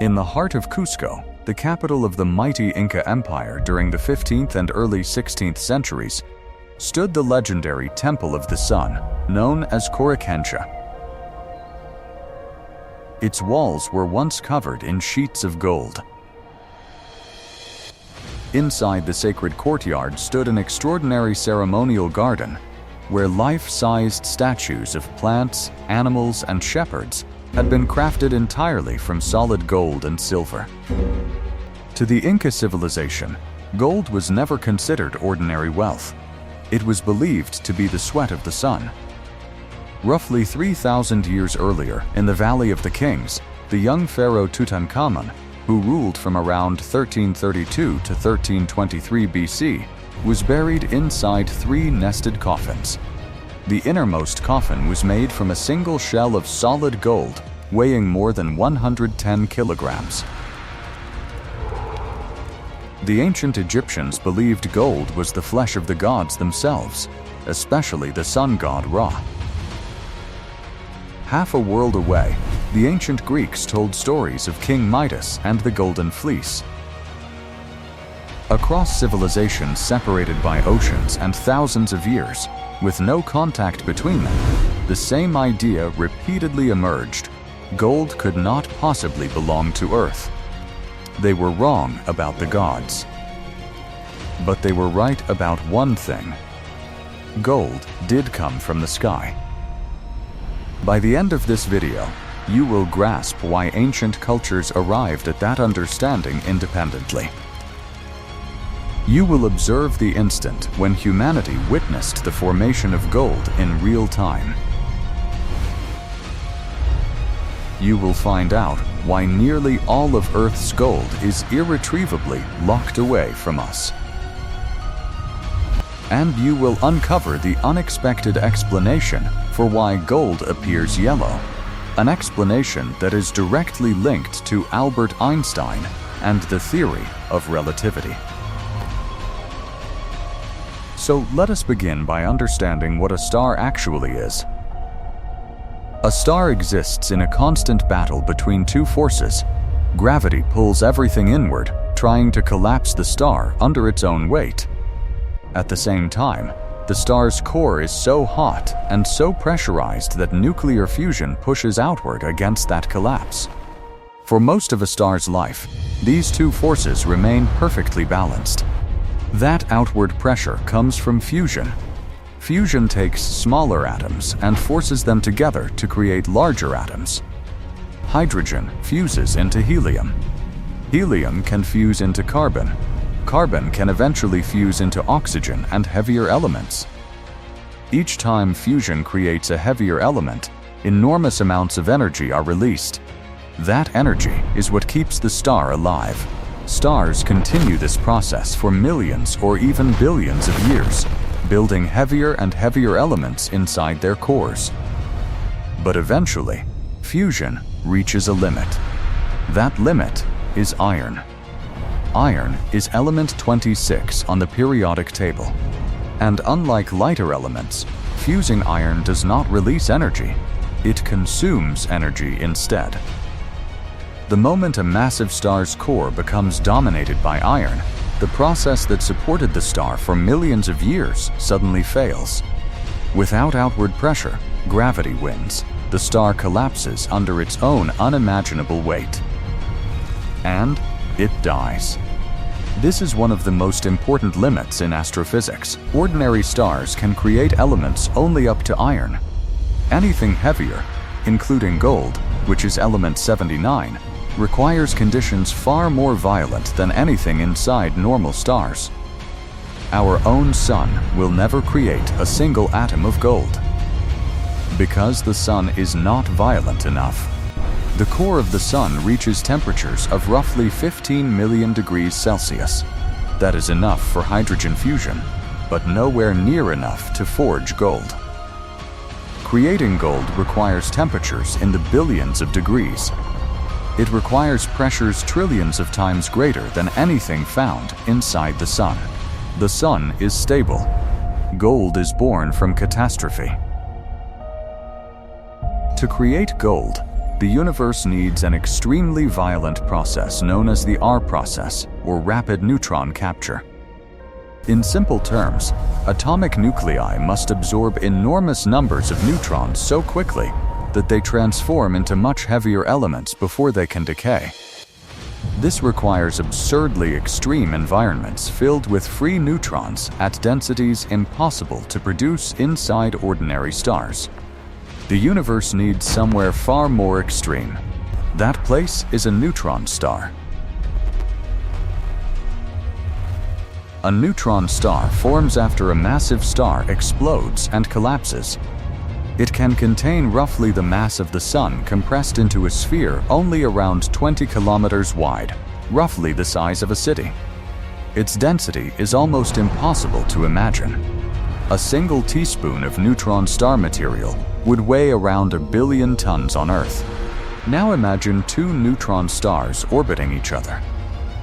In the heart of Cusco, the capital of the mighty Inca Empire during the 15th and early 16th centuries, stood the legendary Temple of the Sun, known as Coricancha. Its walls were once covered in sheets of gold. Inside the sacred courtyard stood an extraordinary ceremonial garden, where life-sized statues of plants, animals, and shepherds had been crafted entirely from solid gold and silver. To the Inca civilization, gold was never considered ordinary wealth. It was believed to be the sweat of the sun. Roughly 3,000 years earlier, in the Valley of the Kings, the young pharaoh Tutankhamun, who ruled from around 1332 to 1323 BC, was buried inside 3 nested coffins. The innermost coffin was made from a single shell of solid gold, weighing more than 110 kilograms. The ancient Egyptians believed gold was the flesh of the gods themselves, especially the sun god Ra. Half a world away, the ancient Greeks told stories of King Midas and the Golden Fleece. Across civilizations separated by oceans and thousands of years, with no contact between them, the same idea repeatedly emerged: gold could not possibly belong to Earth. They were wrong about the gods. But they were right about one thing: gold did come from the sky. By the end of this video, you will grasp why ancient cultures arrived at that understanding independently. You will observe the instant when humanity witnessed the formation of gold in real time. You will find out why nearly all of Earth's gold is irretrievably locked away from us. And you will uncover the unexpected explanation for why gold appears yellow, an explanation that is directly linked to Albert Einstein and the theory of relativity. So let us begin by understanding what a star actually is. A star exists in a constant battle between 2 forces. Gravity pulls everything inward, trying to collapse the star under its own weight. At the same time, the star's core is so hot and so pressurized that nuclear fusion pushes outward against that collapse. For most of a star's life, these 2 forces remain perfectly balanced. That outward pressure comes from fusion. Fusion takes smaller atoms and forces them together to create larger atoms. Hydrogen fuses into helium. Helium can fuse into carbon. Carbon can eventually fuse into oxygen and heavier elements. Each time fusion creates a heavier element, enormous amounts of energy are released. That energy is what keeps the star alive. Stars continue this process for millions or even billions of years, building heavier and heavier elements inside their cores. But eventually, fusion reaches a limit. That limit is iron. Iron is element 26 on the periodic table. And unlike lighter elements, fusing iron does not release energy. It consumes energy instead. The moment a massive star's core becomes dominated by iron, the process that supported the star for millions of years suddenly fails. Without outward pressure, gravity wins. The star collapses under its own unimaginable weight. And it dies. This is one of the most important limits in astrophysics. Ordinary stars can create elements only up to iron. Anything heavier, including gold, which is element 79, requires conditions far more violent than anything inside normal stars. Our own sun will never create a single atom of gold. Because the sun is not violent enough. The core of the sun reaches temperatures of roughly 15 million degrees Celsius. That is enough for hydrogen fusion, but nowhere near enough to forge gold. Creating gold requires temperatures in the billions of degrees. It requires pressures trillions of times greater than anything found inside the sun. The sun is stable. Gold is born from catastrophe. To create gold, the universe needs an extremely violent process known as the R process, or rapid neutron capture. In simple terms, atomic nuclei must absorb enormous numbers of neutrons so quickly that they transform into much heavier elements before they can decay. This requires absurdly extreme environments filled with free neutrons at densities impossible to produce inside ordinary stars. The universe needs somewhere far more extreme. That place is a neutron star. A neutron star forms after a massive star explodes and collapses. It can contain roughly the mass of the Sun compressed into a sphere only around 20 kilometers wide, roughly the size of a city. Its density is almost impossible to imagine. A single teaspoon of neutron star material would weigh around 1 billion tons on Earth. Now imagine two neutron stars orbiting each other.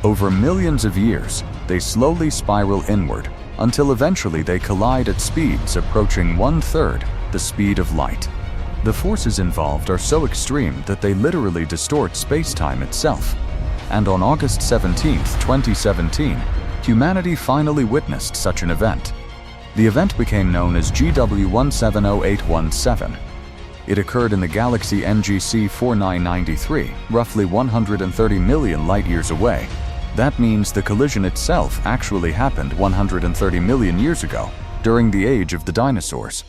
Over millions of years, they slowly spiral inward until eventually they collide at speeds approaching 1/3 the speed of light. The forces involved are so extreme that they literally distort space-time itself. And on August 17, 2017, humanity finally witnessed such an event. The event became known as GW170817. It occurred in the galaxy NGC 4993, roughly 130 million light-years away. That means the collision itself actually happened 130 million years ago, during the age of the dinosaurs.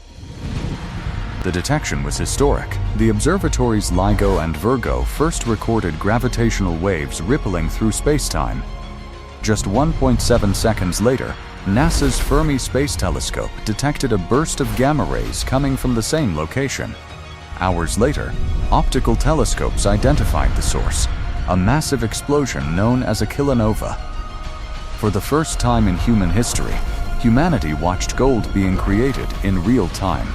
The detection was historic. The observatories LIGO and Virgo first recorded gravitational waves rippling through space-time. Just 1.7 seconds later, NASA's Fermi Space Telescope detected a burst of gamma rays coming from the same location. Hours later, optical telescopes identified the source, a massive explosion known as a kilonova. For the first time in human history, humanity watched gold being created in real time.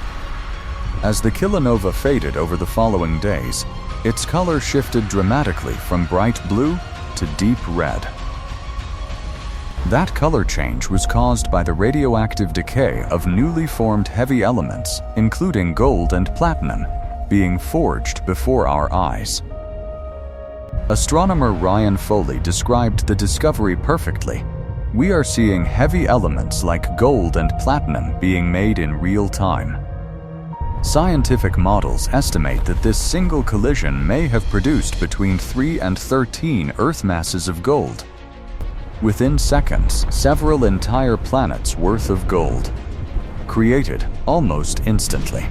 As the kilonova faded over the following days, its color shifted dramatically from bright blue to deep red. That color change was caused by the radioactive decay of newly formed heavy elements, including gold and platinum, being forged before our eyes. Astronomer Ryan Foley described the discovery perfectly. We are seeing heavy elements like gold and platinum being made in real time. Scientific models estimate that this single collision may have produced between 3 and 13 Earth masses of gold. Within seconds, several entire planets' worth of gold, created almost instantly.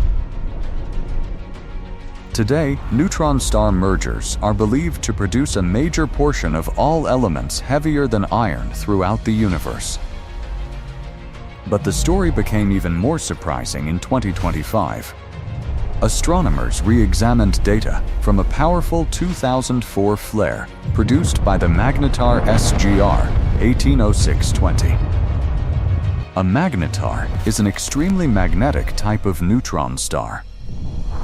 Today, neutron star mergers are believed to produce a major portion of all elements heavier than iron throughout the universe. But the story became even more surprising in 2025. Astronomers re-examined data from a powerful 2004 flare produced by the magnetar SGR 180620. A magnetar is an extremely magnetic type of neutron star.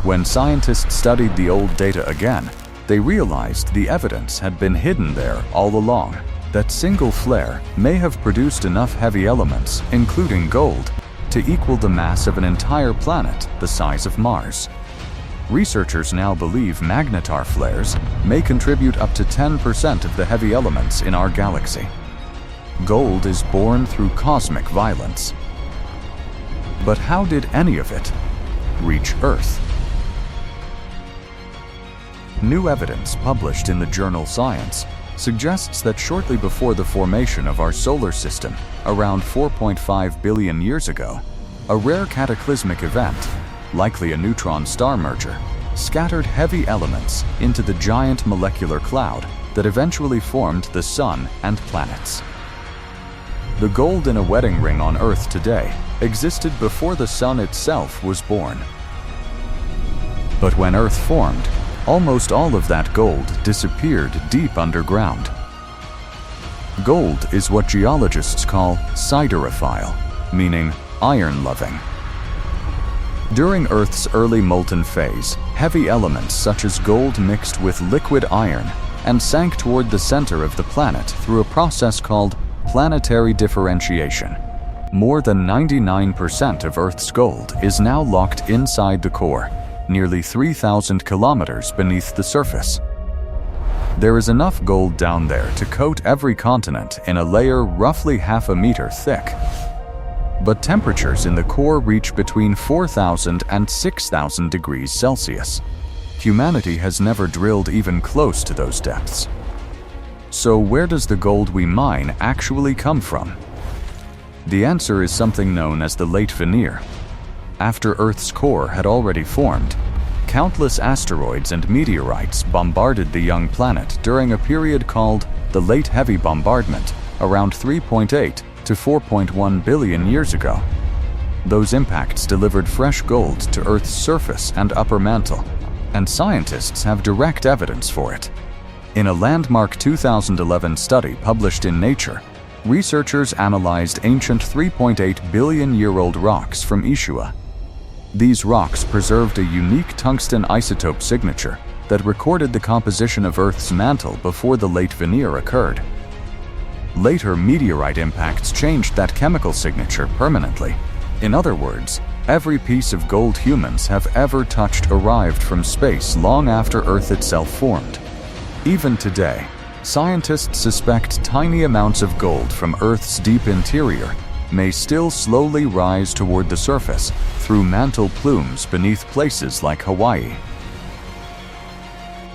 When scientists studied the old data again, they realized the evidence had been hidden there all along. That single flare may have produced enough heavy elements, including gold, to equal the mass of an entire planet the size of Mars. Researchers now believe magnetar flares may contribute up to 10% of the heavy elements in our galaxy. Gold is born through cosmic violence. But how did any of it reach Earth? New evidence published in the journal Science suggests that shortly before the formation of our solar system, around 4.5 billion years ago, a rare cataclysmic event, likely a neutron star merger, scattered heavy elements into the giant molecular cloud that eventually formed the Sun and planets. The gold in a wedding ring on Earth today existed before the Sun itself was born. But when Earth formed, almost all of that gold disappeared deep underground. Gold is what geologists call siderophile, meaning iron-loving. During Earth's early molten phase, heavy elements such as gold mixed with liquid iron and sank toward the center of the planet through a process called planetary differentiation. More than 99% of Earth's gold is now locked inside the core. nearly 3,000 kilometers beneath the surface. There is enough gold down there to coat every continent in a layer roughly half a meter thick. But temperatures in the core reach between 4,000 and 6,000 degrees Celsius. Humanity has never drilled even close to those depths. So where does the gold we mine actually come from? The answer is something known as the late veneer. After Earth's core had already formed, countless asteroids and meteorites bombarded the young planet during a period called the Late Heavy Bombardment, around 3.8 to 4.1 billion years ago. Those impacts delivered fresh gold to Earth's surface and upper mantle, and scientists have direct evidence for it. In a landmark 2011 study published in Nature, researchers analyzed ancient 3.8 billion-year-old rocks from Ishua. These rocks preserved a unique tungsten isotope signature that recorded the composition of Earth's mantle before the late veneer occurred. Later meteorite impacts changed that chemical signature permanently. In other words, every piece of gold humans have ever touched arrived from space long after Earth itself formed. Even today, scientists suspect tiny amounts of gold from Earth's deep interior may still slowly rise toward the surface through mantle plumes beneath places like Hawaii.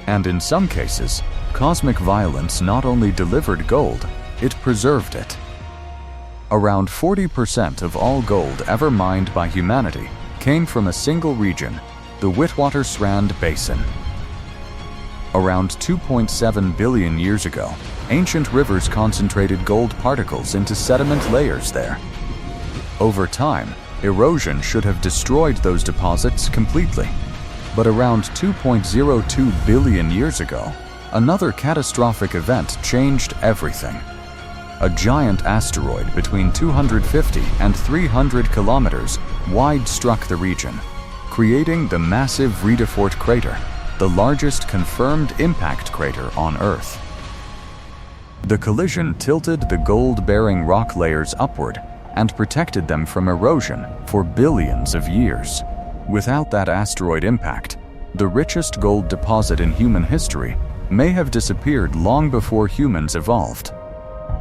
And in some cases, cosmic violence not only delivered gold, it preserved it. Around 40% of all gold ever mined by humanity came from a single region, the Witwatersrand Basin. Around 2.7 billion years ago, ancient rivers concentrated gold particles into sediment layers there. Over time, erosion should have destroyed those deposits completely. But around 2.02 billion years ago, another catastrophic event changed everything. A giant asteroid between 250 and 300 kilometers wide struck the region, creating the massive Vredefort crater, the largest confirmed impact crater on Earth. The collision tilted the gold-bearing rock layers upward and protected them from erosion for billions of years. Without that asteroid impact, the richest gold deposit in human history may have disappeared long before humans evolved.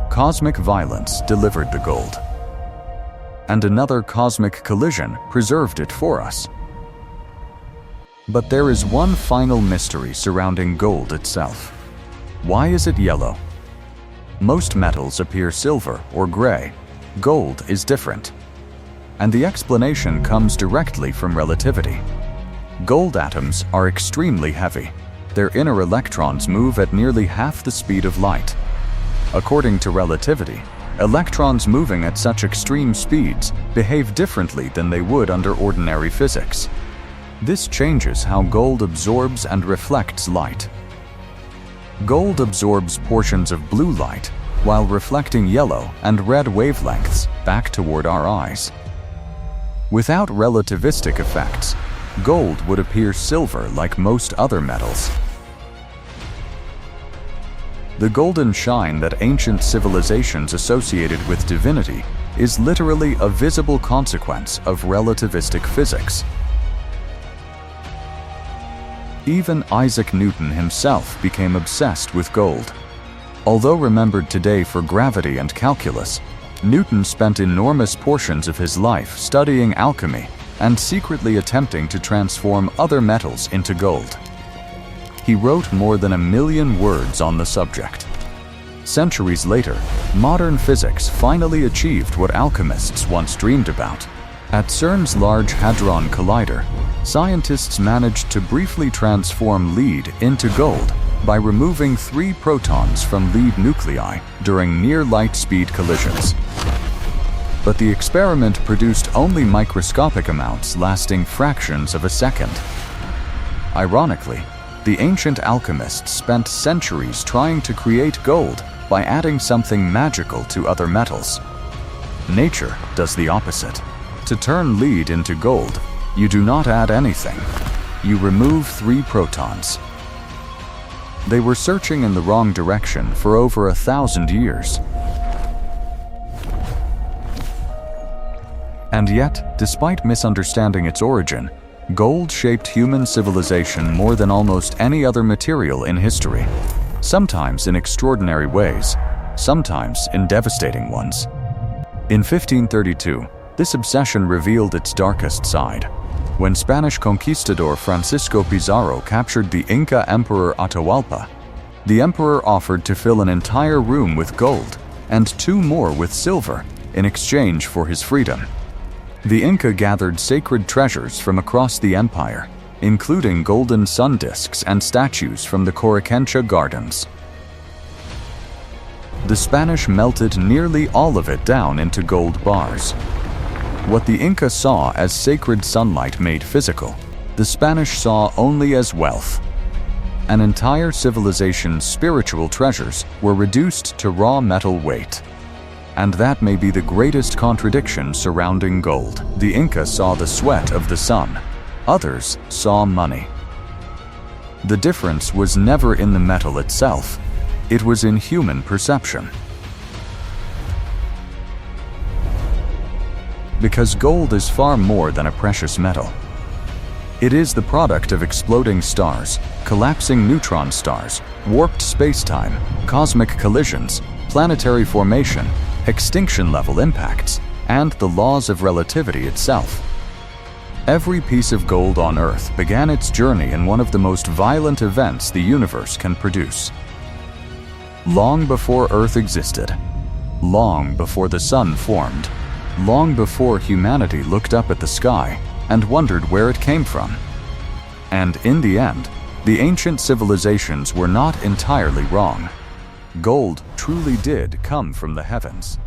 Cosmic violence delivered the gold, and another cosmic collision preserved it for us. But there is one final mystery surrounding gold itself. Why is it yellow? Most metals appear silver or gray. Gold is different. And the explanation comes directly from relativity. Gold atoms are extremely heavy. Their inner electrons move at nearly half the speed of light. According to relativity, electrons moving at such extreme speeds behave differently than they would under ordinary physics. This changes how gold absorbs and reflects light. Gold absorbs portions of blue light while reflecting yellow and red wavelengths back toward our eyes. Without relativistic effects, gold would appear silver like most other metals. The golden shine that ancient civilizations associated with divinity is literally a visible consequence of relativistic physics. Even Isaac Newton himself became obsessed with gold. Although remembered today for gravity and calculus, Newton spent enormous portions of his life studying alchemy and secretly attempting to transform other metals into gold. He wrote more than 1 million words on the subject. Centuries later, modern physics finally achieved what alchemists once dreamed about. At CERN's Large Hadron Collider, scientists managed to briefly transform lead into gold by removing 3 protons from lead nuclei during near-light speed collisions. But the experiment produced only microscopic amounts lasting fractions of a second. Ironically, the ancient alchemists spent centuries trying to create gold by adding something magical to other metals. Nature does the opposite. To turn lead into gold, you do not add anything. You remove 3 protons. They were searching in the wrong direction for over 1,000 years. And yet, despite misunderstanding its origin, Gold shaped human civilization more than almost any other material in history, sometimes in extraordinary ways, sometimes in devastating ones. In 1532, this obsession revealed its darkest side, when Spanish conquistador Francisco Pizarro captured the Inca Emperor Atahualpa. The emperor offered to fill an entire room with gold and 2 more with silver in exchange for his freedom. The Inca gathered sacred treasures from across the empire, including golden sun discs and statues from the Coricancha Gardens. The Spanish melted nearly all of it down into gold bars. What the Inca saw as sacred sunlight made physical, the Spanish saw only as wealth. An entire civilization's spiritual treasures were reduced to raw metal weight. And that may be the greatest contradiction surrounding gold. The Inca saw the sweat of the sun. Others saw money. The difference was never in the metal itself. It was in human perception. Because gold is far more than a precious metal. It is the product of exploding stars, collapsing neutron stars, warped space-time, cosmic collisions, planetary formation, extinction-level impacts, and the laws of relativity itself. Every piece of gold on Earth began its journey in one of the most violent events the universe can produce. Long before Earth existed, long before the sun formed, long before humanity looked up at the sky and wondered where it came from. And in the end, the ancient civilizations were not entirely wrong. Gold truly did come from the heavens.